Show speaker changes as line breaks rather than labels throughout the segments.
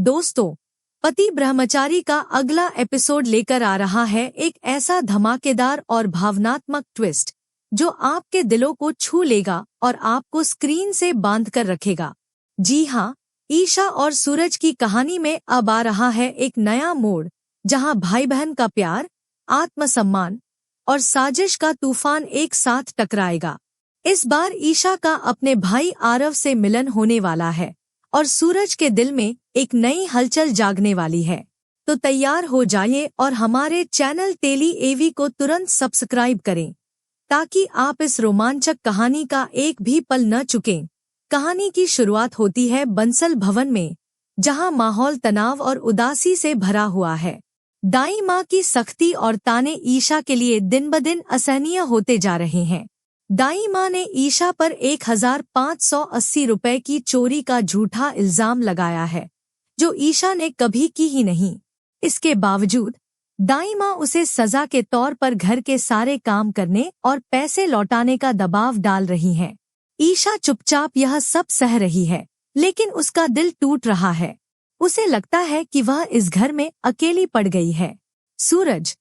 दोस्तों, पति ब्रह्मचारी का अगला एपिसोड लेकर आ रहा है एक ऐसा धमाकेदार और भावनात्मक ट्विस्ट जो आपके दिलों को छू लेगा और आपको स्क्रीन से बांध कर रखेगा। जी हाँ, ईशा और सूरज की कहानी में अब आ रहा है एक नया मोड़, जहां भाई बहन का प्यार, आत्मसम्मान और साजिश का तूफान एक साथ टकराएगा। इस बार ईशा का अपने भाई आरव से मिलन होने वाला है और सूरज के दिल में एक नई हलचल जागने वाली है। तो तैयार हो जाइए और हमारे चैनल टेली एवी को तुरंत सब्सक्राइब करें ताकि आप इस रोमांचक कहानी का एक भी पल न चुकें। कहानी की शुरुआत होती है बंसल भवन में, जहां माहौल तनाव और उदासी से भरा हुआ है। दाई माँ की सख्ती और ताने ईशा के लिए दिन ब दिन असहनीय होते जा रहे हैं। दाई माँ ने ईशा पर 1580 रुपए की चोरी का झूठा इल्जाम लगाया है, जो ईशा ने कभी की ही नहीं। इसके बावजूद दाई माँ उसे सजा के तौर पर घर के सारे काम करने और पैसे लौटाने का दबाव डाल रही हैं। ईशा चुपचाप यह सब सह रही है, लेकिन उसका दिल टूट रहा है। उसे लगता है कि वह इस घर में अकेली पड़ गई है। सूरज,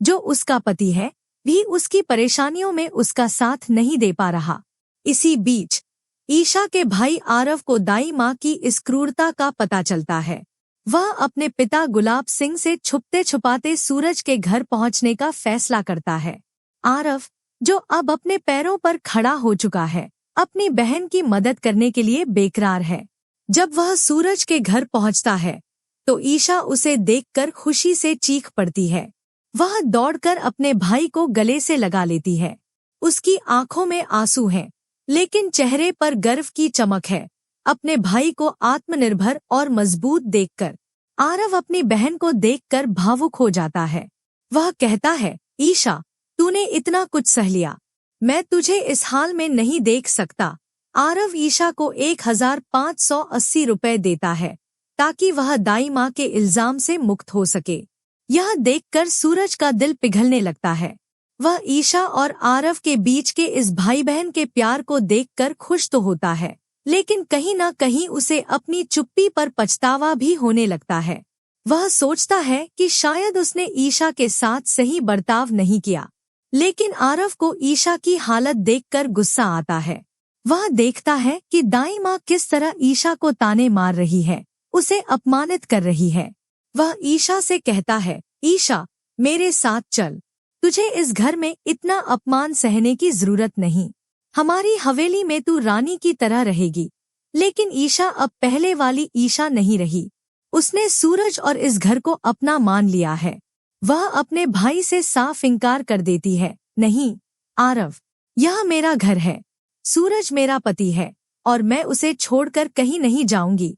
जो उसका पति है, भी उसकी परेशानियों में उसका साथ नहीं दे पा रहा। इसी बीच ईशा के भाई आरव को दाई माँ की इस क्रूरता का पता चलता है। वह अपने पिता गुलाब सिंह से छुपते छुपाते सूरज के घर पहुंचने का फैसला करता है। आरव, जो अब अपने पैरों पर खड़ा हो चुका है, अपनी बहन की मदद करने के लिए बेकरार है। जब वह सूरज के घर पहुंचता है तो ईशा उसे देखकर खुशी से चीख पड़ती है। वह दौड़कर अपने भाई को गले से लगा लेती है। उसकी आंखों में आंसू हैं, लेकिन चेहरे पर गर्व की चमक है। अपने भाई को आत्मनिर्भर और मजबूत देखकर आरव अपनी बहन को देखकर भावुक हो जाता है। वह कहता है, ईशा, तूने इतना कुछ सह लिया, मैं तुझे इस हाल में नहीं देख सकता। आरव ईशा को 1580 रुपए देता है ताकि वह दाई माँ के इल्जाम से मुक्त हो सके। यह देखकर सूरज का दिल पिघलने लगता है। वह ईशा और आरव के बीच के इस भाई बहन के प्यार को देखकर खुश तो होता है, लेकिन कहीं न कहीं उसे अपनी चुप्पी पर पछतावा भी होने लगता है। वह सोचता है कि शायद उसने ईशा के साथ सही बर्ताव नहीं किया, लेकिन आरव को ईशा की हालत देखकर गुस्सा आता है। वह देखता है कि दाई माँ किस तरह ईशा को ताने मार रही है, उसे अपमानित कर रही है। वह ईशा से कहता है, ईशा, मेरे साथ चल, तुझे इस घर में इतना अपमान सहने की जरूरत नहीं। हमारी हवेली में तू रानी की तरह रहेगी। लेकिन ईशा अब पहले वाली ईशा नहीं रही। उसने सूरज और इस घर को अपना मान लिया है। वह अपने भाई से साफ इनकार कर देती है, नहीं आरव, यह मेरा घर है। सूरज मेरा पति है और मैं उसे छोड़कर कहीं नहीं जाऊंगी।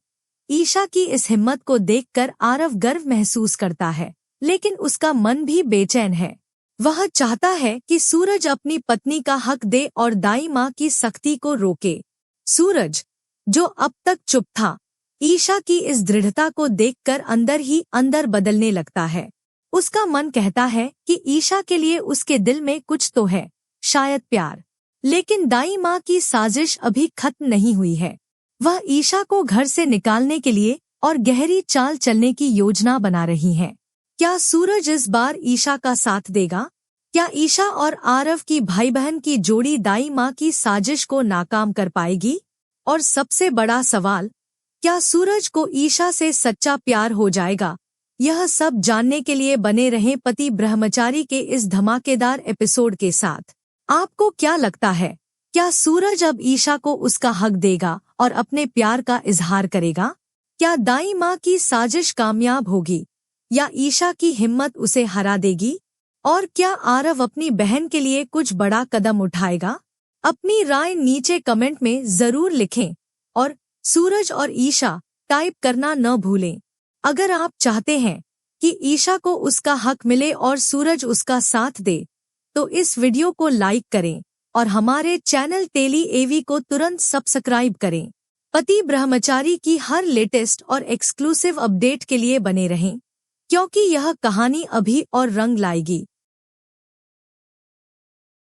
ईशा की इस हिम्मत को देखकर आरव गर्व महसूस करता है, लेकिन उसका मन भी बेचैन है। वह चाहता है कि सूरज अपनी पत्नी का हक दे और दाई माँ की सख्ती को रोके। सूरज, जो अब तक चुप था, ईशा की इस दृढ़ता को देखकर अंदर ही अंदर बदलने लगता है। उसका मन कहता है कि ईशा के लिए उसके दिल में कुछ तो है, शायद प्यार। लेकिन दाई माँ की साजिश अभी खत्म नहीं हुई है। वह ईशा को घर से निकालने के लिए और गहरी चाल चलने की योजना बना रही है। क्या सूरज इस बार ईशा का साथ देगा? क्या ईशा और आरव की भाई बहन की जोड़ी दाई माँ की साजिश को नाकाम कर पाएगी? और सबसे बड़ा सवाल, क्या सूरज को ईशा से सच्चा प्यार हो जाएगा? यह सब जानने के लिए बने रहें पति ब्रह्मचारी के इस धमाकेदार एपिसोड के साथ। आपको क्या लगता है, क्या सूरज अब ईशा को उसका हक देगा और अपने प्यार का इजहार करेगा? क्या दाई माँ की साजिश कामयाब होगी या ईशा की हिम्मत उसे हरा देगी? और क्या आरव अपनी बहन के लिए कुछ बड़ा कदम उठाएगा? अपनी राय नीचे कमेंट में जरूर लिखें और सूरज और ईशा टाइप करना न भूलें। अगर आप चाहते हैं कि ईशा को उसका हक मिले और सूरज उसका साथ दे, तो इस वीडियो को लाइक करें और हमारे चैनल टेली एवी को तुरंत सब्सक्राइब करें। पति ब्रह्मचारी की हर लेटेस्ट और एक्सक्लूसिव अपडेट के लिए बने रहें, क्योंकि यह कहानी अभी और रंग लाएगी।